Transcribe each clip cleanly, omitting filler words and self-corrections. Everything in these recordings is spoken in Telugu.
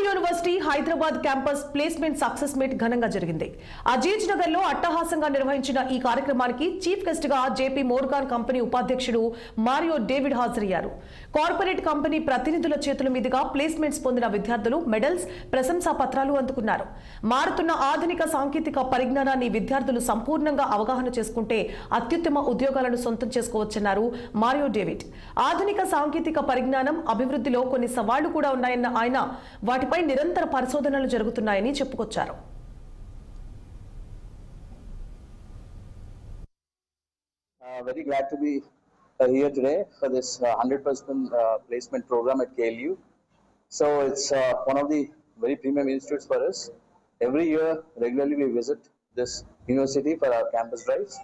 University Hyderabad campus placement success meet ఘనంగా జరిగింది. అజీజ్ నగర్ లో అట్టహాసంగా నిర్వహించిన ఈ కార్యక్రమానికి చీఫ్ గెస్ట్ గా జేపీ మోర్గాన్ కంపెనీ ఉపాధ్యక్షుడు మారియో డేవిడ్ హాజరయ్యారు. కార్పొరేట్ కంపెనీ ప్రతినిధుల చేతుల మీదుగా ప్లేస్మెంట్స్ పొందిన విద్యార్థులు మెడల్స్, ప్రశంసా పత్రాలు అందుకున్నారు. మారుతున్న ఆధునిక సాంకేతిక పరిజ్ఞానాన్ని విద్యార్థులు సంపూర్ణంగా అవగాహన చేసుకుంటే అత్యుత్తమ ఉద్యోగాలను సొంతం చేసుకోవచ్చన్నారు మారియో డేవిడ్. ఆధునిక సాంకేతిక పరిజ్ఞానం అభివృద్ధిలో కొన్ని సవాళ్లు కూడా ఉన్నాయన్న ఆయన వాటిపై నిరంతర పరిశోధనలు జరుగుతున్నాయని చెప్పుకొచ్చారు. Very glad to be here today for this 100% placement program at KLU. So it's one of the very premium institutes for us. Every year, regularly we visit this university for our campus drives,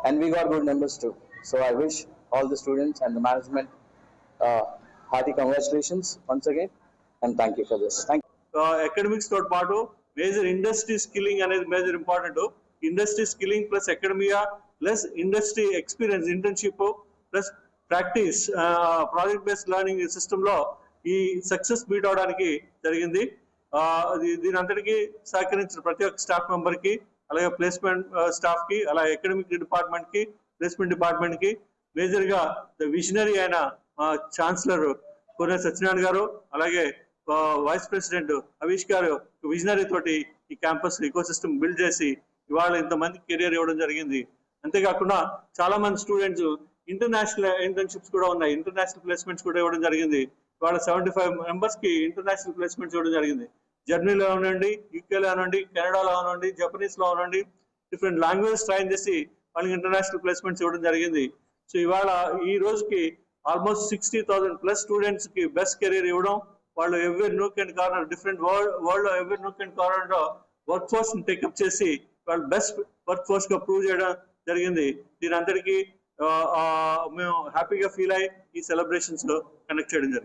and we got good numbers too. So I wish all the students and the management hearty congratulations once again, and thank you for this. Thank you. Academics తో పాటు మేజర్ ఇండస్ట్రీ స్కిల్లింగ్ అనేది major important. Industry skilling plus academia plus industry experience, internship plus practice, project based learning system లో ఈ సక్సెస్ మీట్ అవడానికి జరిగింది. దీని అంతటికి సహకరించిన ప్రతి ఒక్క స్టాఫ్ మెంబర్ కి, అలాగే ప్లేస్మెంట్ స్టాఫ్ కి, అలాగే అకాడమిక్ డిపార్ట్మెంట్ కి, ప్లేస్మెంట్ డిపార్ట్మెంట్ కి, మేజర్ గా ద విజనరీ అయిన ఛాన్సలర్ కోనేరు సత్యనారాయణ గారు, అలాగే వైస్ ప్రెసిడెంట్ అవీష్ గారు విజనరీ తోటి ఈ క్యాంపస్ ఇకో సిస్టమ్ బిల్డ్ చేసి ఇవాళ ఇంతమంది కెరియర్ ఇవ్వడం జరిగింది. అంతేకాకుండా చాలా మంది స్టూడెంట్స్ ఇంటర్నేషనల్ ఇంటర్న్షిప్స్ కూడా ఉన్నాయి, ఇంటర్నేషనల్ ప్లేస్మెంట్స్ కూడా ఇవ్వడం జరిగింది. ఇవాళ 75 మెంబర్స్ కి ఇంటర్నేషనల్ ప్లేస్మెంట్స్ ఇవ్వడం జరిగింది. జర్మనీలో అవనండి, యూకేలో అవనండి, కెనడాలో అవనండి, జపనీస్ లో అవనండి, డిఫరెంట్ లాంగ్వేజెస్ ట్రైన్ చేసి వాళ్ళకి ఇంటర్నేషనల్ ప్లేస్మెంట్స్ ఇవ్వడం జరిగింది. సో ఇవాళ ఈ రోజుకి ఆల్మోస్ట్ 60,000 ప్లస్ స్టూడెంట్స్ కి బెస్ట్ కెరీర్ ఇవ్వడం, వాళ్ళు ఎవరి nook and corner, different world లో ఎవరి నూక్ అండ్ కార్నర్ లో వర్క్ ఫోర్స్ ని టేకప్ చేసి వాళ్ళు బెస్ట్ వర్క్ ఫోర్స్ గా ప్రూవ్ చేయడం జరిగింది. దీని అందరికీ మేము హ్యాపీగా ఫీల్ అయ్యి ఈ సెలబ్రేషన్స్ లో కండక్ట్ చేయడం జరిగింది.